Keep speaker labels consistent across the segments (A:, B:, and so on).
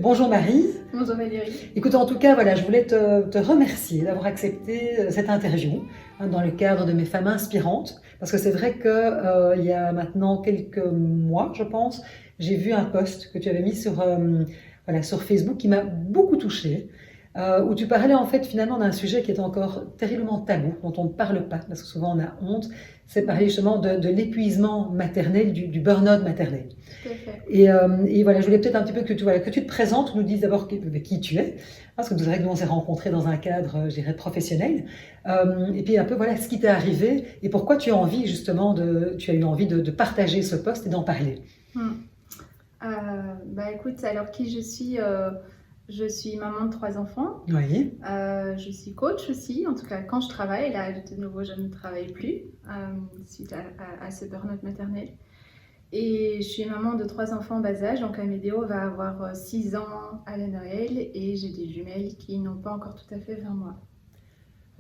A: Bonjour Marie.
B: Bonjour Valérie.
A: Écoute, en tout cas, voilà, je voulais te remercier d'avoir accepté cette interview dans le cadre de mes femmes inspirantes, parce que c'est vrai que il y a maintenant quelques mois, je pense, j'ai vu un post que tu avais mis sur Facebook qui m'a beaucoup touchée, où tu parlais en fait finalement d'un sujet qui est encore terriblement tabou, dont on ne parle pas, parce que souvent on a honte, c'est parler justement de l'épuisement maternel, du burn-out maternel.
B: Tout à fait.
A: Et voilà, je voulais peut-être un petit peu que tu te présentes, nous dises d'abord qui tu es, parce que nous vrai que nous on s'est rencontrés dans un cadre, je dirais, professionnel, et puis un peu voilà ce qui t'est arrivé et pourquoi tu as envie justement tu as eu envie de partager ce poste et d'en parler.
B: Écoute, alors qui je suis maman de 3 enfants.
A: Oui.
B: Je suis coach aussi, en tout cas quand je travaille. Là, de nouveau, je ne travaille plus suite à ce burn-out maternel. Et je suis maman de 3 enfants en bas âge, donc Amédéo va avoir 6 ans à la Noël et j'ai des jumelles qui n'ont pas encore tout à fait 20 mois.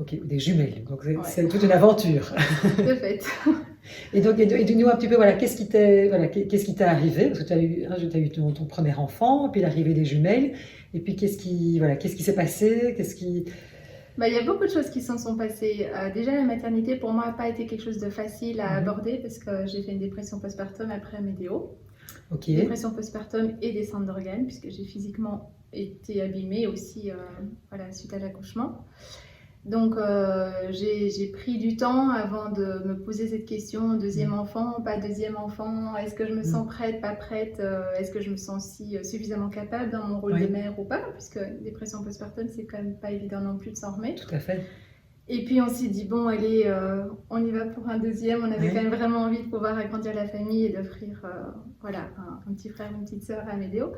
A: Ok, des jumelles, donc c'est
B: Ouais.
A: toute une aventure.
B: De fait.
A: Et donc, dis-nous un petit peu, voilà, qu'est-ce qui t'est arrivé? Parce que tu as eu ton premier enfant, puis l'arrivée des jumelles, et puis qu'est-ce qui s'est passé?
B: Il y a beaucoup de choses qui s'en sont passées. Déjà, la maternité, pour moi, n'a pas été quelque chose de facile à aborder parce que j'ai fait une dépression postpartum après Amédéo.
A: Ok.
B: Dépression postpartum et descente d'organes, puisque j'ai physiquement été abîmée aussi suite à l'accouchement. Donc, j'ai pris du temps avant de me poser cette question, deuxième enfant, pas deuxième enfant, est-ce que je me sens prête, pas prête, est-ce que je me sens suffisamment capable dans mon rôle de mère ou pas, puisque dépression postpartum, c'est quand même pas évident non plus de s'en remettre.
A: Tout à fait.
B: Et puis on s'est dit, bon, allez, on y va pour un deuxième, on avait quand même vraiment envie de pouvoir agrandir la famille et d'offrir un petit frère, une petite sœur à Amédéo.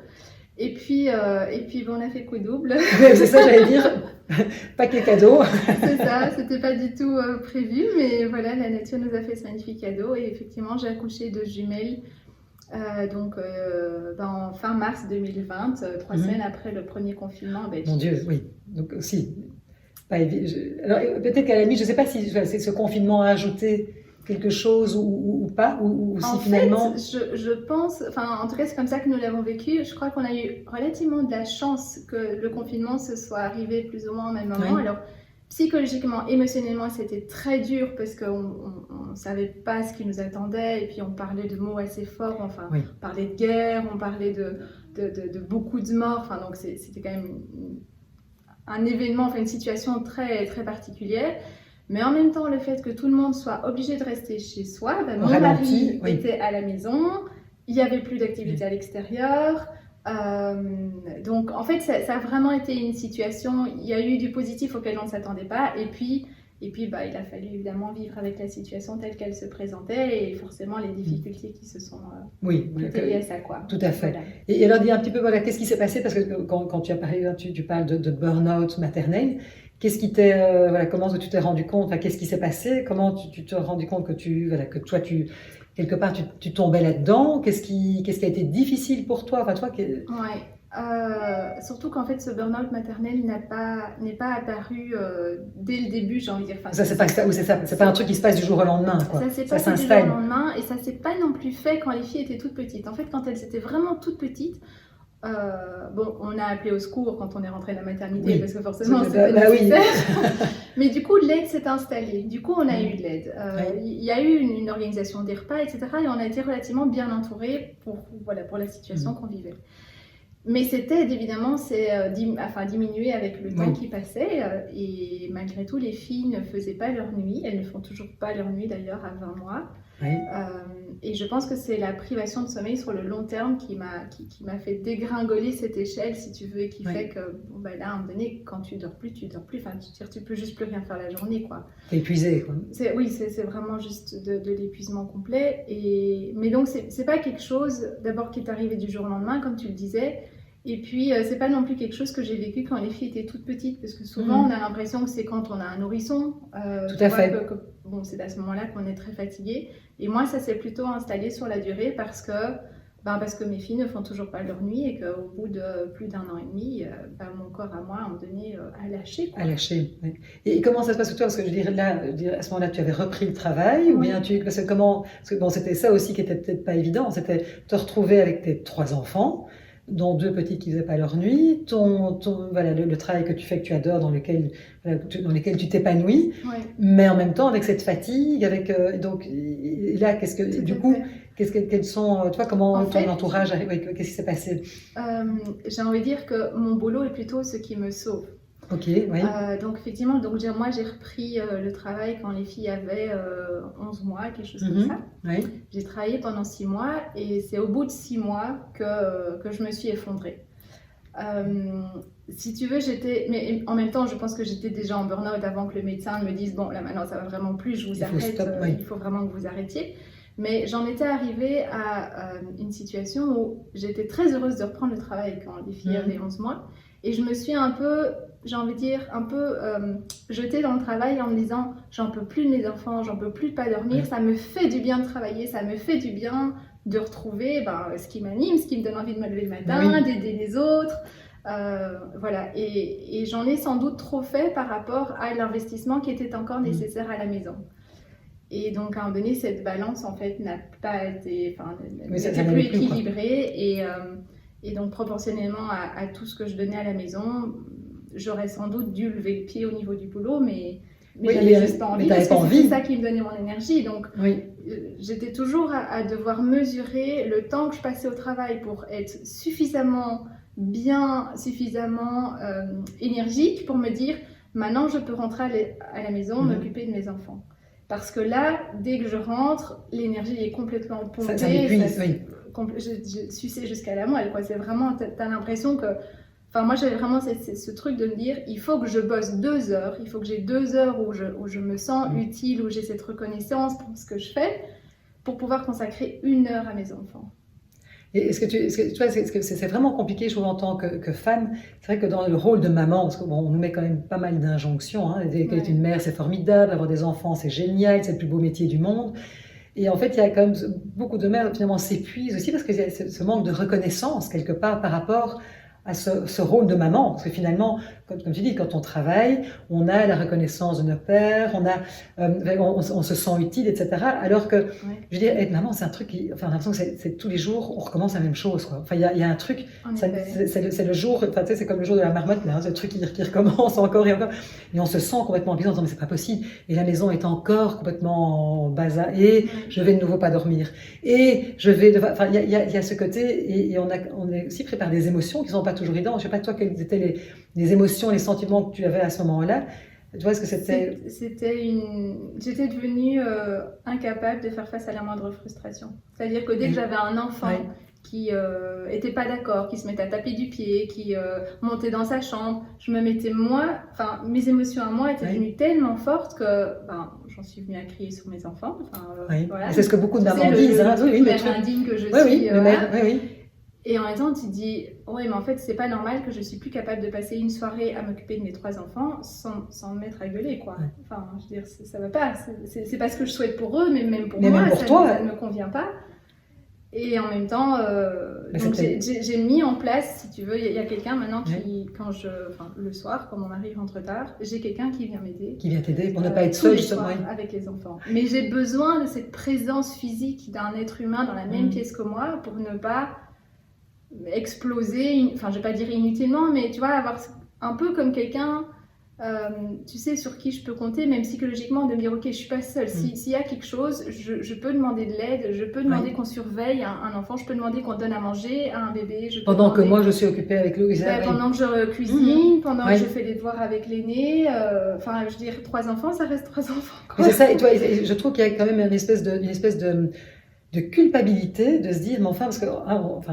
B: Et puis on a fait coup double.
A: C'est ça, j'allais dire, paquet cadeau.
B: C'est ça, c'était pas du tout prévu, mais voilà, la nature nous a fait ce magnifique cadeau. Et effectivement, j'ai accouché de jumelles en fin mars 2020, 3 semaines après le premier confinement en Belgique.
A: Mon Dieu, oui. Donc aussi, pas évident. Alors peut-être qu'à la limite, je ne sais pas si ce confinement a ajouté quelque chose ou pas, ou si finalement...
B: Je pense, en tout cas c'est comme ça que nous l'avons vécu, je crois qu'on a eu relativement de la chance que le confinement se soit arrivé plus ou moins au même moment. Alors psychologiquement, émotionnellement c'était très dur parce qu'on ne savait pas ce qui nous attendait et puis on parlait de mots assez forts, on parlait de guerre, on parlait de beaucoup de morts, donc c'était quand même un événement, une situation très, très particulière. Mais en même temps, le fait que tout le monde soit obligé de rester chez soi, mon mari était à la maison, il n'y avait plus d'activité à l'extérieur. Donc en fait, ça a vraiment été une situation, il y a eu du positif auquel on ne s'attendait pas. Et puis il a fallu évidemment vivre avec la situation telle qu'elle se présentait et forcément les difficultés qui se sont liées à ça.
A: Tout à fait. Voilà. Et alors dis un petit peu, qu'est-ce qui s'est passé? Parce que quand tu as parlé, tu parles de burn-out maternel. Qu'est-ce qui comment tu t'es rendu compte, qu'est-ce qui s'est passé? Comment tu t'es rendu compte que toi, quelque part, tu tombais là-dedans? Qu'est-ce qui a été difficile pour toi?
B: Surtout qu'en fait, ce burn-out maternel n'est pas apparu dès le début, j'ai envie de dire.
A: C'est pas un truc qui se passe du jour au lendemain, quoi.
B: Ça s'est passé du jour au lendemain et ça s'est pas non plus fait quand les filles étaient toutes petites. En fait, quand elles étaient vraiment toutes petites, on a appelé au secours quand on est rentré de la maternité parce que forcément c'était nécessaire. Mais du coup l'aide s'est installée, du coup on a eu de l'aide. Il y a eu une organisation des repas, etc. Et on a été relativement bien entourés pour la situation qu'on vivait. Mais c'était évidemment diminué avec le temps qui passait et malgré tout les filles ne faisaient pas leur nuit, elles ne font toujours pas leur nuit d'ailleurs à 20 mois. Et je pense que c'est la privation de sommeil sur le long terme qui m'a fait dégringoler cette échelle, si tu veux, et qui fait que là, à un moment donné, quand tu dors plus. Tu peux juste plus rien faire la journée, quoi.
A: T'es épuisé, quoi.
B: C'est vraiment juste de l'épuisement complet. Mais donc, c'est pas quelque chose, d'abord, qui est arrivé du jour au lendemain, comme tu le disais. Et puis, c'est pas non plus quelque chose que j'ai vécu quand les filles étaient toutes petites, parce que souvent, on a l'impression que c'est quand on a un nourrisson.
A: Tout à fait.
B: C'est à ce moment-là qu'on est très fatigué. Et moi, ça s'est plutôt installé sur la durée parce que mes filles ne font toujours pas leur nuit et qu'au bout de plus d'1 an et demi, mon corps à moi, à un moment donné, a lâché.
A: A lâché, oui. Et comment ça se passe pour toi? Parce que je dirais, à ce moment-là, tu avais repris le travail ou bien parce que c'était ça aussi qui était peut-être pas évident, c'était te retrouver avec tes 3 enfants. dont 2 petites qui ne faisaient pas leur nuit, voilà, le travail que tu fais, que tu adores, voilà, dans lequel tu t'épanouis,
B: Ouais.
A: mais en même temps avec cette fatigue, donc et là, quels sont, toi, comment
B: En
A: ton
B: fait,
A: entourage, qu'est-ce qui s'est passé?
B: j'ai envie de dire que mon boulot est plutôt ce qui me sauve.
A: Ok, oui.
B: Donc effectivement, moi j'ai repris le travail quand les filles avaient 11 mois, quelque chose comme ça.
A: Oui.
B: J'ai travaillé pendant 6 mois et c'est au bout de 6 mois que je me suis effondrée. Si tu veux, mais en même temps, je pense que j'étais déjà en burn-out avant que le médecin me dise bon, là maintenant ça va vraiment plus, je vous arrête, il faut vraiment que vous arrêtiez. Mais j'en étais arrivée à une situation où j'étais très heureuse de reprendre le travail quand les filles avaient 11 mois. Et je me suis un peu, j'ai envie de dire, jetée dans le travail en me disant j'en peux plus de mes enfants, j'en peux plus de pas dormir, ça me fait du bien de travailler, ça me fait du bien de retrouver ce qui m'anime, ce qui me donne envie de me lever le matin, d'aider les autres. Voilà. Et j'en ai sans doute trop fait par rapport à l'investissement qui était encore nécessaire à la maison. Et donc à un moment donné, cette balance en fait n'a pas été, n'était plus équilibrée et donc proportionnellement à tout ce que je donnais à la maison, j'aurais sans doute dû lever le pied au niveau du boulot, mais j'avais juste pas envie parce que c'est ça qui me donnait mon énergie. Donc j'étais toujours à devoir mesurer le temps que je passais au travail pour être suffisamment bien, suffisamment énergique pour me dire maintenant je peux rentrer à la maison, m'occuper de mes enfants. Parce que là, dès que je rentre, l'énergie est complètement pompée.
A: Ça m'épuise,
B: je suçais jusqu'à la moelle, quoi. C'est vraiment, t'as l'impression que... Enfin, moi, j'avais vraiment ce truc de me dire, il faut que je bosse 2 heures, il faut que j'ai 2 heures où je me sens utile, où j'ai cette reconnaissance pour ce que je fais, pour pouvoir consacrer 1 heure à mes enfants.
A: Et c'est vraiment compliqué, je trouve, en tant que femme. C'est vrai que dans le rôle de maman, parce qu'on nous met quand même pas mal d'injonctions. Être une mère, c'est formidable, avoir des enfants, c'est génial, c'est le plus beau métier du monde. Et en fait, il y a quand même beaucoup de mères finalement s'épuisent aussi parce qu'il y a ce manque de reconnaissance quelque part par rapport à ce rôle de maman. Parce que finalement, comme tu dis, quand on travaille, on a la reconnaissance de nos pères, on se sent utile, etc. Alors que, je veux dire, être maman, c'est un truc j'ai l'impression que c'est tous les jours, on recommence la même chose, quoi. Enfin, il y a un truc, c'est le jour, tu sais, c'est comme le jour de la marmotte, là, c'est le truc qui recommence encore et encore. Et on se sent complètement épuisé en disant, mais c'est pas possible. Et la maison est encore complètement en bazar. Et je vais de nouveau pas dormir. Et je vais il y a ce côté, et on est aussi pris par des émotions qui sont pas toujours évidentes. Je sais pas, toi, quelles étaient les émotions, les sentiments que tu avais à ce moment-là. Tu vois, est-ce que c'était...
B: J'étais devenue incapable de faire face à la moindre frustration. C'est-à-dire que dès que j'avais un enfant qui était pas d'accord, qui se mettait à taper du pied, qui montait dans sa chambre, je me mettais mes émotions à moi étaient devenues tellement fortes que j'en suis venue à crier sur mes enfants. Voilà.
A: C'est ce que beaucoup de mamans disent.
B: Le mère indigne que je suis.
A: Oui.
B: Et en même temps, tu te dis, mais en fait, c'est pas normal que je suis plus capable de passer une soirée à m'occuper de mes 3 enfants sans me mettre à gueuler, quoi. Enfin, je veux dire, ça va pas. C'est pas ce que je souhaite pour eux, mais même pour moi, ça ne me convient pas. Et en même temps, donc j'ai mis en place, si tu veux, il y a quelqu'un maintenant qui, le soir, quand mon mari rentre tard, j'ai quelqu'un qui vient m'aider.
A: Qui vient t'aider pour ne pas être seule, justement.
B: Avec les enfants. Mais j'ai besoin de cette présence physique d'un être humain dans la même pièce que moi pour ne pas exploser, je vais pas dire inutilement, mais tu vois, avoir un peu comme quelqu'un, tu sais, sur qui je peux compter, même psychologiquement, de me dire, ok, je suis pas seule. S'il y a quelque chose, je peux demander de l'aide, je peux demander qu'on surveille un enfant, je peux demander qu'on donne à manger à un bébé.
A: Pendant que moi, je suis occupée avec Louisa.
B: Pendant que je cuisine, pendant que je fais les devoirs avec l'aîné. Je veux dire, 3 enfants, ça reste 3 enfants.
A: C'est ça, et toi, je trouve qu'il y a quand même une espèce de culpabilité, de se dire, mais enfin, parce que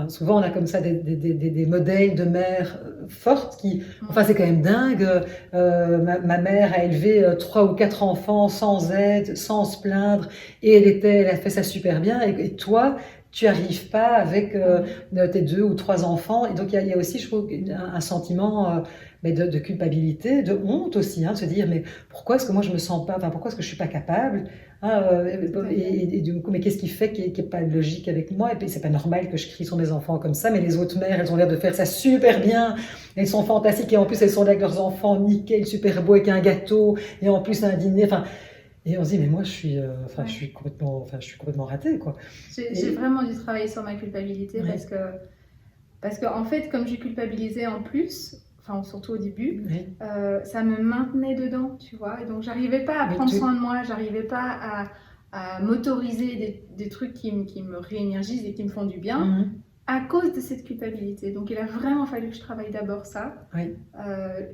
A: souvent on a comme ça des modèles de mères fortes qui, c'est quand même dingue, ma mère a élevé 3 ou 4 enfants sans aide, sans se plaindre, et elle a fait ça super bien, et toi, tu arrives pas avec tes 2 ou 3 enfants, et donc il y a aussi, je trouve, un sentiment de culpabilité, de honte aussi, de se dire, mais pourquoi est-ce que moi je me sens pas, pourquoi est-ce que je suis pas capable, et du coup, mais qu'est-ce qui fait qu'il n'y ait pas de logique avec moi? Et puis c'est pas normal que je crie sur mes enfants comme ça, mais les autres mères, elles ont l'air de faire ça super bien, elles sont fantastiques, et en plus elles sont là avec leurs enfants nickel, super beau, avec un gâteau, et en plus un dîner, et on se dit, mais moi je suis complètement ratée, quoi.
B: J'ai vraiment dû travailler sur ma culpabilité Parce qu'en fait, comme je culpabilisais en plus, enfin surtout au début,
A: Oui.
B: ça me maintenait dedans, tu vois. Et donc, j'arrivais pas à prendre soin de moi, j'arrivais pas à m'autoriser des trucs qui me réénergisent et qui me font du bien à cause de cette culpabilité. Donc, il a vraiment fallu que je travaille d'abord ça.
A: Oui.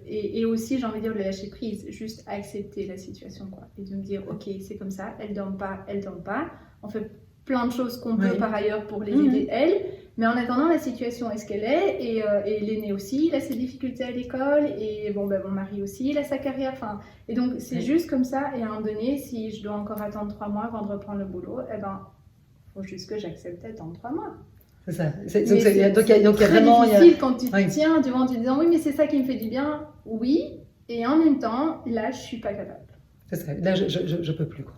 B: Et aussi, j'ai envie de dire, le lâcher prise, juste accepter la situation, quoi. Et de me dire, ok, c'est comme ça, elle dorme pas. On fait plein de choses qu'on peut par ailleurs pour les aider, elles. Mais en attendant, la situation est ce qu'elle est, et l'aîné aussi, il a ses difficultés à l'école, et bon, mon mari aussi, il a sa carrière, enfin, et donc c'est juste comme ça, et à un moment donné, si je dois encore attendre 3 mois avant de reprendre le boulot, faut juste que j'accepte d'attendre 3 mois.
A: C'est ça.
B: Donc il y a vraiment difficile quand tu te tiens devant en te disant oui, mais c'est ça qui me fait du bien, oui, et en même temps, là, je suis pas capable.
A: C'est ça, là, je peux plus, quoi.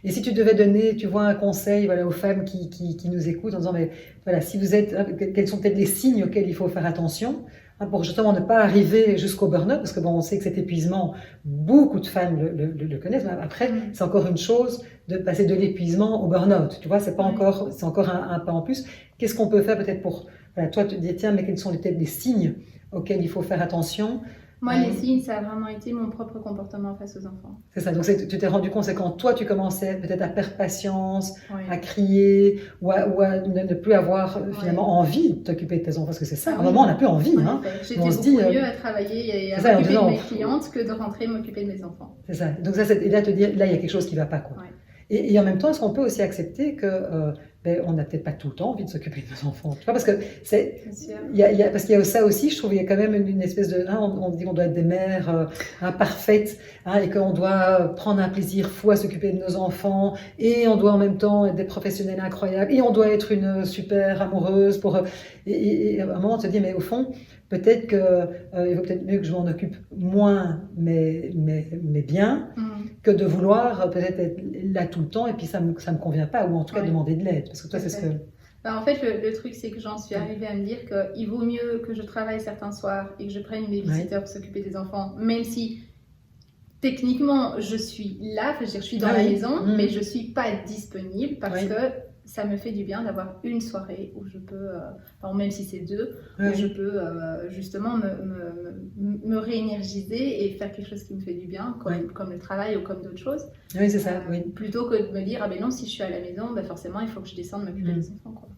A: Et si tu devais donner, tu vois, un conseil, voilà, aux femmes qui nous écoutent en disant, mais voilà, si vous êtes, quels sont peut-être les signes auxquels il faut faire attention, pour justement ne pas arriver jusqu'au burn-out, parce que bon, on sait que cet épuisement, beaucoup de femmes le connaissent, mais après, c'est encore une chose de passer de l'épuisement au burn-out, tu vois, c'est pas encore, c'est encore un pas en plus. Qu'est-ce qu'on peut faire peut-être pour, voilà, toi, te dire, tiens, mais quels sont peut-être les signes auxquels il faut faire attention?
B: Moi, les signes, ça a vraiment été mon propre comportement face aux enfants.
A: C'est ça, donc tu t'es rendu compte, c'est quand toi tu commençais peut-être à perdre patience, à crier, ou à ne plus avoir finalement envie de t'occuper de tes enfants, parce que c'est ça, à un moment on n'a plus envie.
B: J'étais beaucoup mieux à travailler et à m'occuper de mes clientes que de rentrer m'occuper de mes enfants.
A: C'est ça, donc ça, et là te dire, là il y a quelque chose qui ne va pas, quoi. Et en même temps, est-ce qu'on peut aussi accepter que on n'a peut-être pas tout le temps envie de s'occuper de nos enfants, tu vois, parce que parce qu'il y a ça aussi, je trouve, il y a quand même une espèce de, on dit qu'on doit être des mères parfaites, et qu'on doit prendre un plaisir fou à s'occuper de nos enfants, et on doit en même temps être des professionnels incroyables, et on doit être une super amoureuse et à un moment on se dit, mais au fond, peut-être il vaut peut-être mieux que je m'en occupe moins, mais bien, que de vouloir peut-être être là tout le temps et puis ça me convient pas, ou en tout cas demander de l'aide, parce que toi c'est ce que...
B: En fait, le truc c'est que j'en suis arrivée à me dire qu'il vaut mieux que je travaille certains soirs et que je prenne une babysitter pour s'occuper des enfants, même si techniquement je suis là, je suis dans la maison, mais je suis pas disponible parce que ça me fait du bien d'avoir une soirée où je peux, même si c'est 2, où je peux justement me réénergiser et faire quelque chose qui me fait du bien, comme le travail ou comme d'autres choses.
A: Oui, c'est ça,
B: plutôt que de me dire, non, si je suis à la maison, forcément, il faut que je descende m'occuper des enfants, quoi.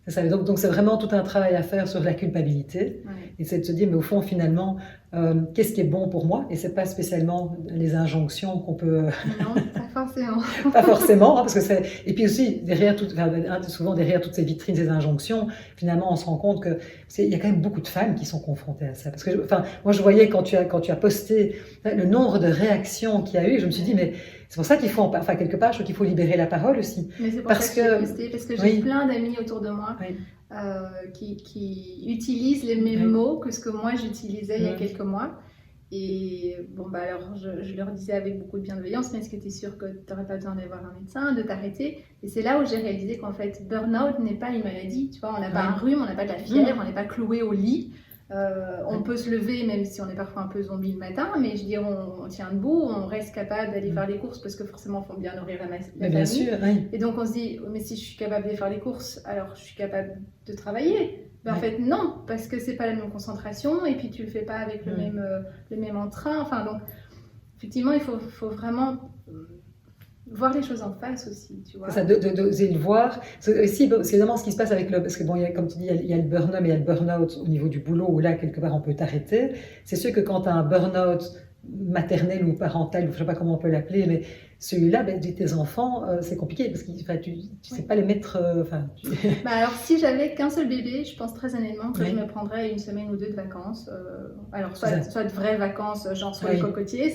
A: C'est ça, donc c'est vraiment tout un travail à faire sur la culpabilité, et c'est de se dire, mais au fond, finalement, qu'est-ce qui est bon pour moi? Et c'est pas spécialement les injonctions qu'on peut...
B: Non, pas forcément.
A: Pas forcément, parce que c'est... Et puis aussi, souvent derrière toutes ces vitrines, ces injonctions, finalement, on se rend compte qu'il y a quand même beaucoup de femmes qui sont confrontées à ça. Parce que, moi, je voyais quand tu as posté le nombre de réactions qu'il y a eu, je me suis dit, mais c'est pour ça qu'il faut, quelque part, je trouve qu'il faut libérer la parole aussi.
B: Mais c'est pour ça que j'ai posté, parce que j'ai plein d'amis autour de moi qui utilisent les mêmes mots que ce que moi j'utilisais il y a quelques mois. Et alors je leur disais avec beaucoup de bienveillance, mais est-ce que tu es sûre que tu n'aurais pas besoin d'aller voir un médecin, de t'arrêter? Et c'est là où j'ai réalisé qu'en fait, burn-out n'est pas une maladie. Tu vois, on n'a pas un rhume, on n'a pas de la fièvre, on n'est pas cloué au lit. On peut se lever même si on est parfois un peu zombie le matin, mais je veux dire, on tient debout, on reste capable d'aller faire les courses parce que forcément il faut bien nourrir la famille.
A: Bien sûr,
B: Et donc on se dit, mais si je suis capable d'aller faire les courses, alors je suis capable de travailler. En fait non, parce que c'est pas la même concentration et puis tu le fais pas avec le même entrain. Enfin donc effectivement il faut vraiment voir les choses en face aussi, tu vois.
A: C'est ça, d'oser le voir. Parce que évidemment, ce qui se passe avec parce que comme tu dis, il y a le burn-out, mais il y a le burn-out au niveau du boulot, où là, quelque part, on peut t'arrêter. C'est sûr que quand tu as un burn-out maternel ou parental, ou je ne sais pas comment on peut l'appeler, mais celui-là, tes enfants, c'est compliqué, parce que tu ne sais pas les mettre...
B: alors, si j'avais qu'un seul bébé, je pense très honnêtement que je me prendrais 1 semaine ou 2 de vacances. Alors, soit de vraies vacances, genre sur les cocotiers,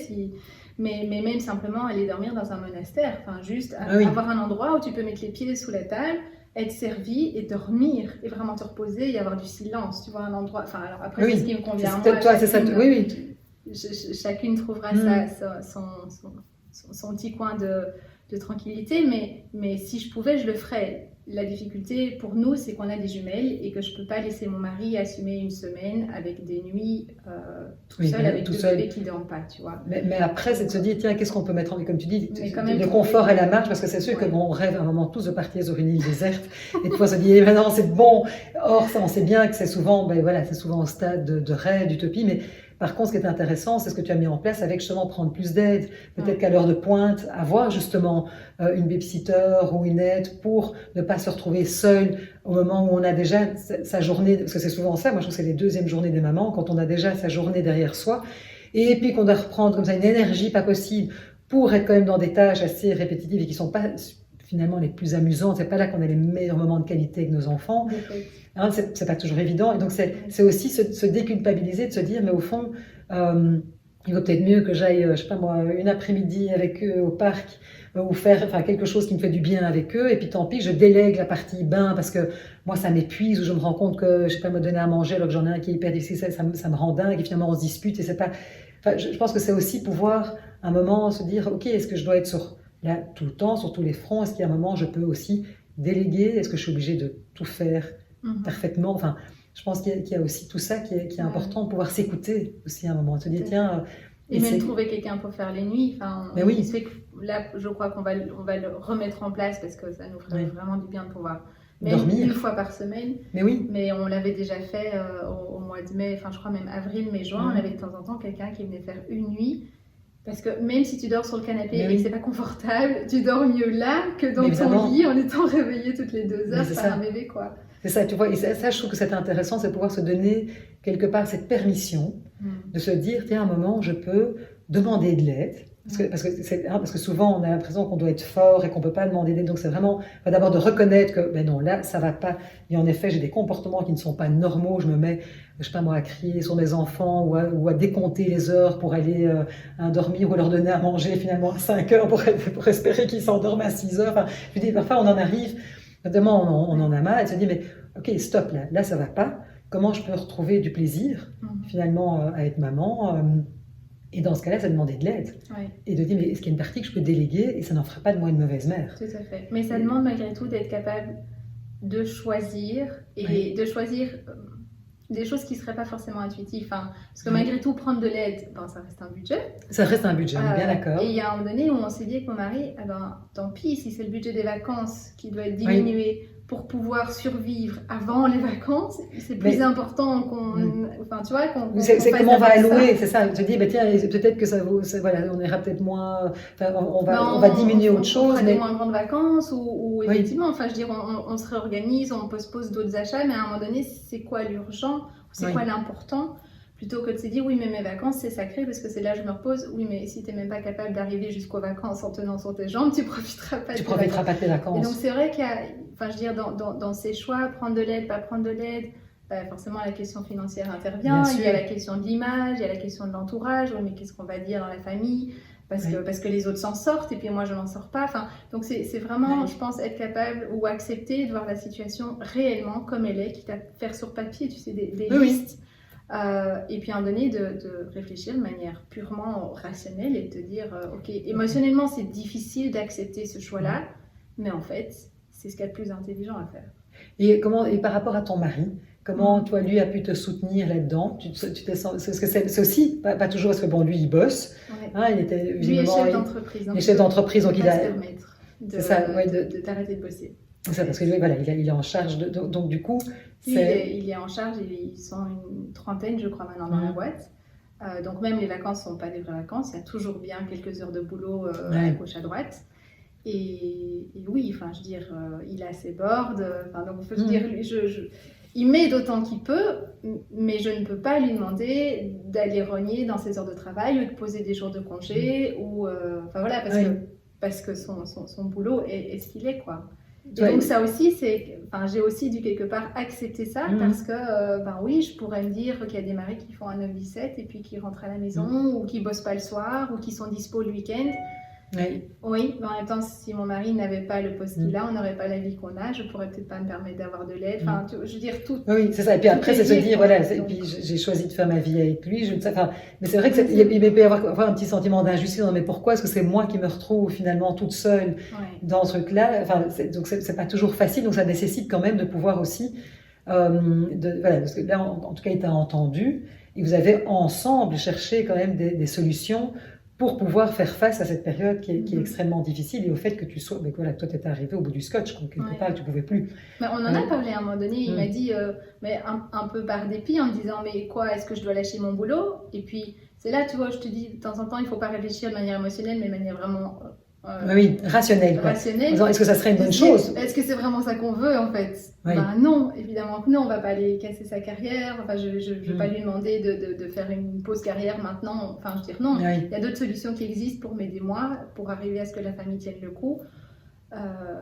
B: mais même simplement aller dormir dans un monastère, juste avoir un endroit où tu peux mettre les pieds sous la table, être servi et dormir et vraiment te reposer et avoir du silence, tu vois, un endroit. Alors après c'est ce qui me convient à moi.
A: Toi, c'est ça.
B: Chacune trouvera son petit coin de tranquillité, mais si je pouvais, je le ferais. la difficulté pour nous, c'est qu'on a des jumelles et que je ne peux pas laisser mon mari assumer une semaine avec des nuits tout seul, avec deux bébés qui ne dorment pas, tu vois.
A: Mais après, c'est de se dire, tiens, qu'est-ce qu'on peut mettre en, comme tu dis,
B: le
A: confort à la marge, parce que c'est sûr que bon, on rêve à un moment tous de partir sur une île déserte et de pouvoir se dire, maintenant c'est bon. Or, ça, on sait bien que c'est souvent, c'est souvent au stade de rêve, d'utopie, mais par contre, ce qui est intéressant, c'est ce que tu as mis en place avec justement prendre plus d'aide. Peut-être qu'à l'heure de pointe, avoir justement une babysitter ou une aide pour ne pas se retrouver seul au moment où on a déjà sa journée, parce que c'est souvent ça, moi je trouve que c'est les deuxièmes journées des mamans, quand on a déjà sa journée derrière soi, et puis qu'on doit reprendre comme ça une énergie pas possible pour être quand même dans des tâches assez répétitives et qui sont pas finalement les plus amusantes. C'est pas là qu'on a les meilleurs moments de qualité avec nos enfants. Hein, c'est pas toujours évident. Et donc c'est aussi se déculpabiliser, de se dire mais au fond il vaut peut-être mieux que j'aille, je sais pas moi, une après-midi avec eux au parc ou faire quelque chose qui me fait du bien avec eux. Et puis tant pis, je délègue la partie bain parce que moi ça m'épuise ou je me rends compte que je sais pas me donner à manger alors que j'en ai un qui est hyper difficile, ça me rend dingue et finalement on se dispute et c'est pas. Enfin, je pense que c'est aussi pouvoir un moment se dire ok, est-ce que je dois être sur là tout le temps, sur tous les fronts, est-ce qu'il y a un moment où je peux aussi déléguer, est-ce que je suis obligée de tout faire parfaitement, enfin je pense qu'il y a aussi tout ça qui est important, de pouvoir s'écouter aussi à un moment, de se dire tiens...
B: Et même trouver quelqu'un pour faire les nuits, enfin,
A: mais oui.
B: C'est que là je crois qu'on va le remettre en place parce que ça nous ferait vraiment du bien de pouvoir même dormir une fois par semaine.
A: Mais oui.
B: Mais on l'avait déjà fait au mois de mai, enfin je crois même avril, mai, juin, on avait de temps en temps quelqu'un qui venait faire une nuit. Parce que même si tu dors sur le canapé et que c'est pas confortable, tu dors mieux là que dans ton lit en étant réveillé toutes les 2 heures par un bébé, quoi.
A: C'est ça, tu vois, et ça je trouve que c'est intéressant, c'est pouvoir se donner quelque part cette permission de se dire, tiens, à un moment, je peux demander de l'aide. Parce que souvent, on a l'impression qu'on doit être fort et qu'on ne peut pas demander d'aide. Donc, c'est vraiment d'abord de reconnaître que, ben non, là, ça ne va pas. Et en effet, j'ai des comportements qui ne sont pas normaux. Je me mets, je sais pas moi, à crier sur mes enfants ou à décompter les heures pour aller dormir ou leur donner à manger finalement à 5 heures pour espérer qu'ils s'endorment à 6 heures. Enfin, je dis, parfois, on en arrive, vraiment, on en a marre et se dit, mais ok, stop, là, ça ne va pas. Comment je peux retrouver du plaisir, finalement, à être maman et dans ce cas-là, ça demandait de l'aide. Et de dire, mais est-ce qu'il y a une partie que je peux déléguer et ça n'en fera pas de moi une mauvaise mère.
B: Tout à fait. Mais ça demande malgré tout d'être capable de choisir et de choisir des choses qui ne seraient pas forcément intuitives. Enfin, parce que malgré tout, prendre de l'aide, ça reste un budget.
A: Ça reste un budget, on est bien d'accord.
B: Et il y a un moment donné où on s'est dit avec mon mari, tant pis, si c'est le budget des vacances qui doit être diminué pour pouvoir survivre avant les vacances, c'est plus important qu'on... Enfin, tu vois,
A: c'est comment on va allouer, c'est ça. Je te dis, tiens, peut-être que ça vaut... Voilà, on ira peut-être moins... Enfin, on va diminuer autre chose.
B: On fera des moins grandes vacances ou effectivement, enfin, je veux dire, on se réorganise, on postpose d'autres achats, mais à un moment donné, c'est quoi l'urgent? C'est quoi l'important? Plutôt que de se dire, oui, mais mes vacances, c'est sacré parce que c'est là que je me repose. Oui, mais si tu n'es même pas capable d'arriver jusqu'aux vacances en tenant sur tes jambes, tu ne profiteras pas
A: de tes vacances.
B: Et donc, c'est vrai qu'il y a, enfin, je veux dire, dans ces choix, prendre de l'aide, pas prendre de l'aide, forcément, la question financière intervient. Il y a la question de l'image, il y a la question de l'entourage. Oui, mais qu'est-ce qu'on va dire dans la famille? Parce que les autres s'en sortent et puis moi, je n'en sors pas. Enfin, donc, c'est vraiment, je pense, être capable ou accepter de voir la situation réellement comme elle est, quitte à faire sur papier, tu sais, des listes. Et puis à un moment donné de réfléchir de manière purement rationnelle et de te dire ok, émotionnellement c'est difficile d'accepter ce choix-là, mais en fait c'est ce qu'il y a de plus intelligent à faire.
A: Et par rapport à ton mari, comment toi lui a pu te soutenir là-dedans? Tu t'es senti, parce que c'est aussi pas toujours, parce que bon, lui il bosse, il était
B: lui est chef d'entreprise,
A: il est chef d'entreprise, donc il a
B: d'arrêter de bosser.
A: C'est ça, parce que lui, voilà, il est en charge donc du coup...
B: Il est en charge, ils sont une trentaine, je crois, maintenant dans la boîte. Donc même les vacances ne sont pas des vraies vacances, il y a toujours bien quelques heures de boulot à gauche, à droite. Et oui, enfin, je veux dire, il a ses boards, donc je veux dire, il met d'autant qu'il peut, mais je ne peux pas lui demander d'aller rogner dans ses heures de travail ou de poser des jours de congé, ou, enfin voilà, parce que son boulot est ce qu'il est, quoi. Et donc ça aussi, j'ai aussi dû quelque part accepter ça parce que, oui, je pourrais me dire qu'il y a des maris qui font un 9-17 et puis qui rentrent à la maison ou qui bossent pas le soir ou qui sont dispo le week-end.
A: Oui.
B: Oui, mais en même temps, si mon mari n'avait pas le poste qu'il a, on n'aurait pas la vie qu'on a, je pourrais peut-être pas me permettre d'avoir de l'aide. Enfin, je veux dire, tout.
A: Oui, c'est ça. Et puis après,
B: tout
A: c'est
B: est
A: se
B: lié,
A: dire,
B: quoi.
A: voilà, et
B: Donc,
A: puis j'ai choisi de faire ma vie avec lui. Je ne sais, enfin, mais c'est vrai que
B: oui,
A: il peut y avoir un petit sentiment d'injustice. Non, mais pourquoi est-ce que c'est moi qui me retrouve finalement toute seule
B: ouais.
A: dans ce truc-là? Enfin, donc c'est pas toujours facile. Donc ça nécessite quand même de pouvoir aussi, voilà, parce que là, en tout cas, il t'a entendu et vous avez ensemble cherché quand même des solutions pour pouvoir faire face à cette période qui est extrêmement difficile et au fait que tu sois, ben voilà, toi, tu étais arrivé au bout du scotch, quelque
B: Ouais.
A: part, tu pouvais plus.
B: Mais on en a parlé à un moment donné, il
A: Mm.
B: m'a dit, mais un peu par dépit, en me disant, mais quoi, est-ce que je dois lâcher mon boulot? Et puis, c'est là, tu vois, je te dis, de temps en temps, il ne faut pas réfléchir de manière émotionnelle, mais de manière vraiment
A: Oui, rationnel, quoi. En
B: rationnelle.
A: disant, est-ce que ça serait une bonne chose?
B: Est-ce que c'est vraiment ça qu'on veut, en fait?
A: Oui.
B: Ben non, évidemment que non, on ne va pas aller casser sa carrière. Enfin, je ne vais pas lui demander de faire une pause carrière maintenant. Enfin, je veux dire, non.
A: Oui.
B: Il y a d'autres solutions qui existent pour m'aider moi, pour arriver à ce que la famille tienne le coup.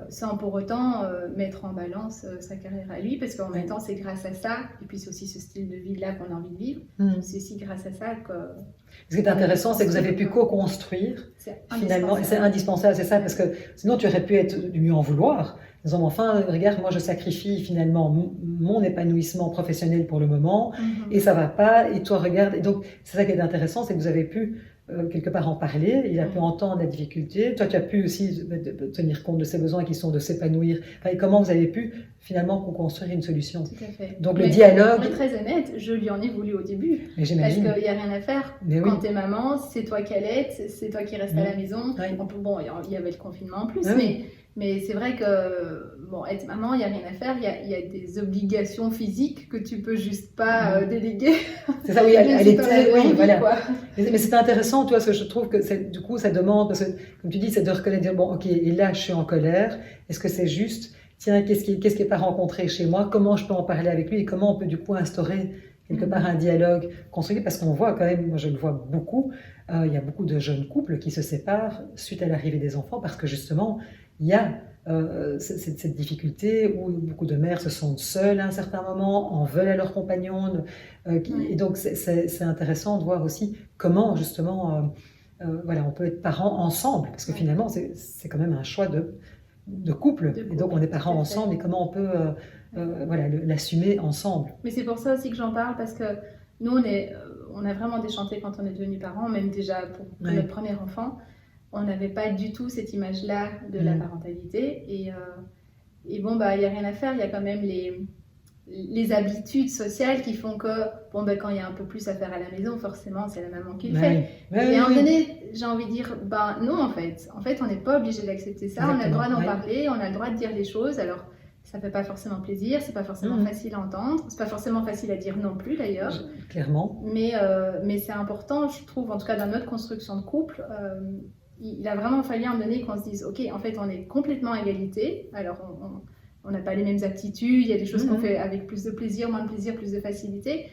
B: Sans pour autant mettre en balance sa carrière à lui, parce qu'en même temps c'est grâce à ça, et puis c'est aussi ce style de vie là qu'on a envie de vivre, c'est aussi grâce à ça que...
A: Ce qui est intéressant, c'est que vous avez pu co-construire finalement, et c'est indispensable, c'est ça, parce que sinon tu aurais pu être lui en vouloir, en disant enfin regarde, moi je sacrifie finalement mon épanouissement professionnel pour le moment, et ça va pas, et toi regarde, et donc c'est ça qui est intéressant, c'est que vous avez pu quelque part en parler, il a pu entendre la difficulté, toi tu as pu aussi tenir compte de ses besoins qui sont de s'épanouir, enfin, et comment vous avez pu finalement construire une solution.
B: Tout à fait.
A: Donc le dialogue...
B: Pour être très honnête, je lui en ai voulu au début,
A: mais
B: parce qu'il n'y a rien à faire.
A: Mais oui.
B: Quand t'es maman, c'est toi qui allaites, c'est toi qui restes à la maison.
A: Oui.
B: Bon, il y avait le confinement en plus,
A: Oui.
B: mais c'est vrai que, bon, être maman, il n'y a rien à faire, il y a des obligations physiques que tu peux juste pas déléguer.
A: C'est ça, oui, elle était, oui, voilà.
B: Quoi.
A: Mais c'est intéressant, toi, parce que je trouve que du coup, ça demande, parce que, comme tu dis, c'est de reconnaître, dire, bon, ok, et là, je suis en colère, est-ce que c'est juste, tiens, qu'est-ce qui n'est pas rencontré chez moi, comment je peux en parler avec lui, et comment on peut du coup instaurer quelque part un dialogue construit, parce qu'on voit quand même, moi je le vois beaucoup, il y a beaucoup de jeunes couples qui se séparent suite à l'arrivée des enfants, parce que justement, il y a cette difficulté où beaucoup de mères se sentent seules à un certain moment, en veulent à leur compagnon, et donc c'est intéressant de voir aussi comment justement voilà, on peut être parents ensemble, parce que finalement c'est quand même un choix de couple, et donc on est parents ensemble, et comment on peut voilà, l'assumer ensemble.
B: Mais c'est pour ça aussi que j'en parle, parce que nous on a vraiment déchanté quand on est devenus parents, même déjà pour notre premier enfant. On n'avait pas du tout cette image-là de la parentalité. Et bon, bah, il n'y a rien à faire. Il y a quand même les habitudes sociales qui font que, bon, bah, quand il y a un peu plus à faire à la maison, forcément, c'est la maman qui le fait. Et à un moment donné, j'ai envie de dire, bah, non, en fait, on n'est pas obligé d'accepter ça. Exactement. On a le droit d'en parler, on a le droit de dire les choses. Alors, ça ne fait pas forcément plaisir, c'est pas forcément facile à entendre, c'est pas forcément facile à dire non plus d'ailleurs.
A: Clairement.
B: Mais c'est important, je trouve, en tout cas dans notre construction de couple. Il a vraiment fallu à un moment donné qu'on se dise, ok, en fait, on est complètement à égalité. Alors, on n'a pas les mêmes aptitudes, il y a des choses qu'on fait avec plus de plaisir, moins de plaisir, plus de facilité.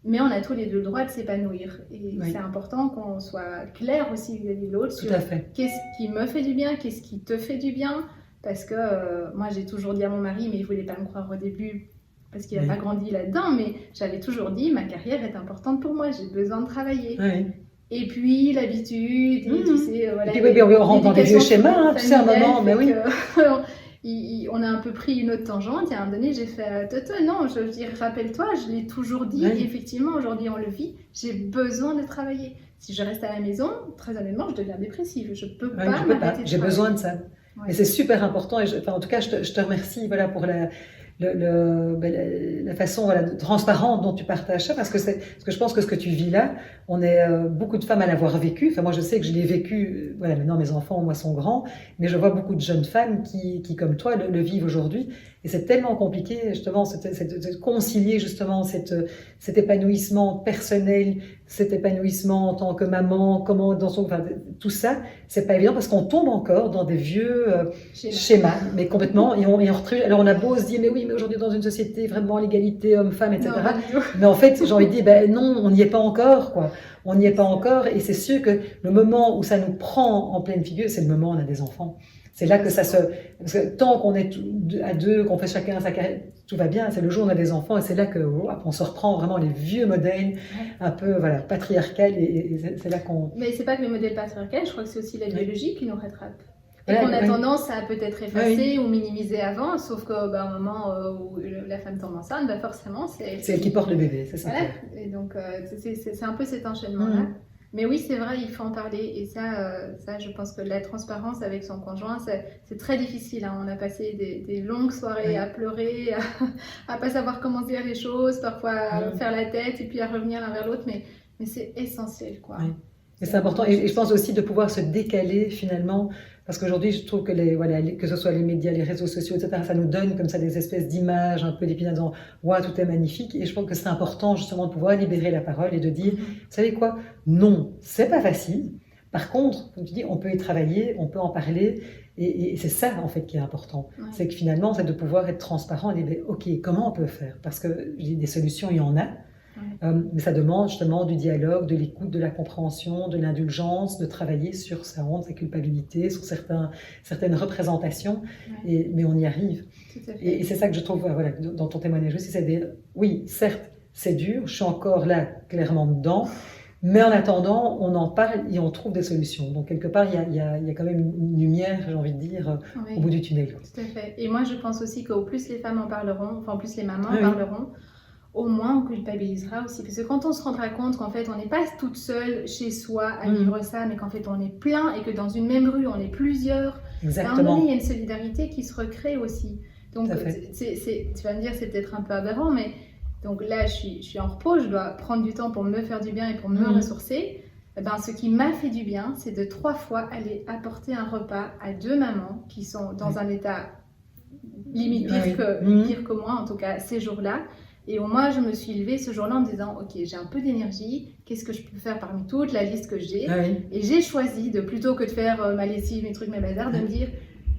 B: Mais on a tous les deux le droit de s'épanouir. Et c'est important qu'on soit clair aussi vis-à-vis de l'autre sur qu'est-ce qui me fait du bien, qu'est-ce qui te fait du bien. Parce que moi, j'ai toujours dit à mon mari, mais il ne voulait pas me croire au début, parce qu'il n'a pas grandi là-dedans, mais j'avais toujours dit, ma carrière est importante pour moi, j'ai besoin de travailler. Et puis l'habitude, et tu sais, voilà.
A: Et puis on rentre dans des vieux schémas, tu sais, à un moment, mais oui.
B: On a un peu pris une autre tangente, et à un moment donné, j'ai fait Toto, non, je veux dire, rappelle-toi, je l'ai toujours dit, et effectivement, aujourd'hui, on le vit, j'ai besoin de travailler. Si je reste à la maison, très honnêtement, je deviens dépressive, je ne peux pas m'arrêter de
A: j'ai besoin de ça. Et c'est super important, et en tout cas, je te remercie voilà, pour la façon voilà, transparente dont tu partages ça, parce que je pense que ce que tu vis là, on est beaucoup de femmes à l'avoir vécu. Enfin, moi, je sais que je l'ai vécu, voilà, maintenant mes enfants, moi, sont grands, mais je vois beaucoup de jeunes femmes qui comme toi, le vivent aujourd'hui. Et c'est tellement compliqué, justement, de concilier justement cet épanouissement personnel, cet épanouissement en tant que maman, tout ça, c'est pas évident parce qu'on tombe encore dans des vieux schémas, mais complètement, et on retrouve. Alors on a beau se dire, mais oui, mais aujourd'hui dans une société vraiment l'égalité homme-femme, etc. Non, mais en fait, j'ai envie de dire, ben non, on n'y est pas encore, quoi. On n'y est pas encore, et c'est sûr que le moment où ça nous prend en pleine figure, c'est le moment où on a des enfants. C'est là que ça se... Parce que tant qu'on est à deux, qu'on fait chacun sa carrière, tout va bien. C'est le jour où on a des enfants et c'est là que on se reprend vraiment les vieux modèles un peu voilà, patriarcales et c'est là qu'on...
B: Mais c'est pas que le modèle patriarcal, je crois que c'est aussi la biologie qui nous rattrape. Et
A: Ouais,
B: qu'on a
A: ouais.
B: tendance à peut-être effacer
A: Ouais,
B: ou minimiser avant, sauf qu'au moment où la femme tombe enceinte, bah forcément c'est
A: c'est elle qui porte le bébé, ça c'est
B: voilà.
A: clair.
B: Et donc c'est un peu cet enchaînement-là. Mais oui, c'est vrai, il faut en parler. Et ça, je pense que la transparence avec son conjoint, c'est très difficile. Hein. On a passé des longues soirées à pleurer, à pas savoir comment dire les choses, parfois à faire la tête et puis à revenir l'un vers l'autre. Mais c'est essentiel, quoi.
A: Oui. Et c'est important. Et je pense aussi de pouvoir se décaler finalement, parce qu'aujourd'hui, je trouve que que ce soit les médias, les réseaux sociaux, etc., ça nous donne comme ça des espèces d'images un peu d'épinards, disant « Waouh, tout est magnifique ». Et je pense que c'est important justement de pouvoir libérer la parole et de dire « Vous savez quoi? Non, c'est pas facile. Par contre, comme tu dis, on peut y travailler, on peut en parler. » Et c'est ça, en fait, qui est important.
B: Ouais.
A: C'est que finalement, c'est de pouvoir être transparent et dire « Ok, comment on peut faire ?» Parce que des solutions, il y en a. Mais ça demande justement du dialogue, de l'écoute, de la compréhension, de l'indulgence, de travailler sur sa honte, sa culpabilité, sur certaines représentations, mais on y arrive. Et c'est ça que je trouve voilà, dans ton témoignage aussi, c'est de dire, oui, certes, c'est dur, je suis encore là, clairement dedans, mais en attendant, on en parle et on trouve des solutions. Donc quelque part, il y a quand même une lumière, j'ai envie de dire, au bout du tunnel.
B: Tout à fait. Et moi, je pense aussi qu'au plus les femmes en parleront, enfin, au plus les mamans en parleront, au moins on culpabilisera aussi. Parce que quand on se rendra compte qu'en fait on n'est pas toute seule chez soi à vivre ça, mais qu'en fait on est plein et que dans une même rue on est plusieurs, à un moment donné il y a une solidarité qui se recrée aussi. Donc tu vas me dire c'est peut-être un peu aberrant, mais donc là je suis en repos, je dois prendre du temps pour me faire du bien et pour me ressourcer. Eh ben, ce qui m'a fait du bien, c'est de 3 fois aller apporter un repas à 2 mamans qui sont dans un état limite pire que moi, en tout cas ces jours-là. Et au moins, je me suis levée ce jour-là en me disant, ok, j'ai un peu d'énergie, qu'est-ce que je peux faire parmi toute la liste que j'ai? Et j'ai choisi, plutôt que de faire ma lessive, mes trucs, mes bazars, de me dire,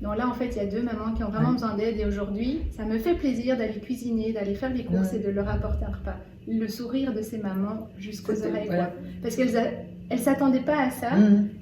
B: non, là, en fait, il y a 2 mamans qui ont vraiment besoin d'aide. Et aujourd'hui, ça me fait plaisir d'aller cuisiner, d'aller faire les courses et de leur apporter un repas. Le sourire de ces mamans jusqu'aux oreilles, quoi. Parce qu'elles ne s'attendaient pas à ça.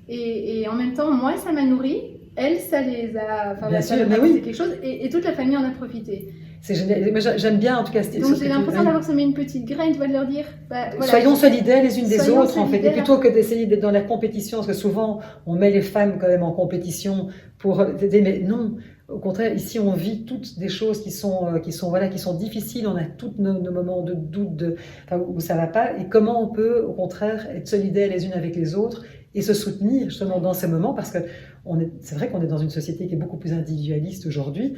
B: Et en même temps, moi, ça m'a nourri. Elles, ça les a... Enfin,
A: bien
B: ça
A: sûr,
B: leur a apporté quelque chose. Et toute la famille en a profité.
A: C'est génial. Moi, j'aime bien en tout cas.
B: Donc j'ai l'impression d'avoir semé une petite graine, tu vas leur dire. Bah, voilà,
A: soyons solidaires les unes des autres en fait. Et plutôt que d'essayer d'être dans la compétition, parce que souvent on met les femmes quand même en compétition pour. Mais non, au contraire, ici on vit toutes des choses qui sont difficiles. On a tous nos moments de doute, où ça va pas. Et comment on peut au contraire être solidaires les unes avec les autres et se soutenir justement dans ces moments, parce que c'est vrai qu'on est dans une société qui est beaucoup plus individualiste aujourd'hui.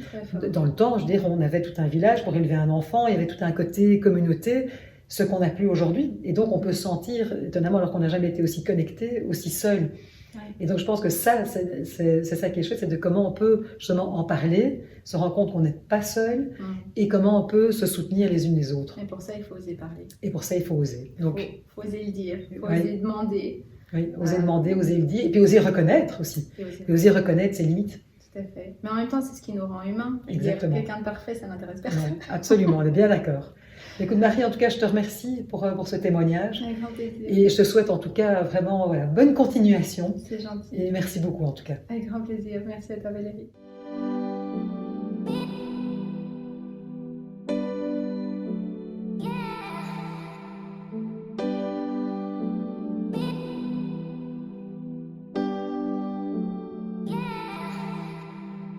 A: Dans le temps, je veux dire, on avait tout un village pour élever un enfant, il y avait tout un côté communauté, ce qu'on n'a plus aujourd'hui. Et donc on peut se sentir, étonnamment, alors qu'on n'a jamais été aussi connecté, aussi seul. Et donc je pense que ça, c'est ça qui est chouette, c'est de comment on peut justement en parler, se rendre compte qu'on n'est pas seul, et comment on peut se soutenir les unes les autres.
B: Et pour ça, il faut oser parler.
A: Et pour ça, il faut oser. Donc,
B: faut oser le dire, il faut oser demander.
A: Oui, oser demander, oser le dire, et puis oser reconnaître aussi. Et oser reconnaître ses limites.
B: Tout à fait. Mais en même temps, c'est ce qui nous rend humains.
A: Exactement.
B: Quelqu'un de parfait, ça n'intéresse personne.
A: Ouais, absolument, on est bien d'accord. Écoute Marie, en tout cas, je te remercie pour ce témoignage.
B: Avec grand plaisir.
A: Et je te souhaite en tout cas vraiment bonne continuation.
B: C'est gentil.
A: Et merci beaucoup en tout cas.
B: Avec grand plaisir. Merci à toi Valérie.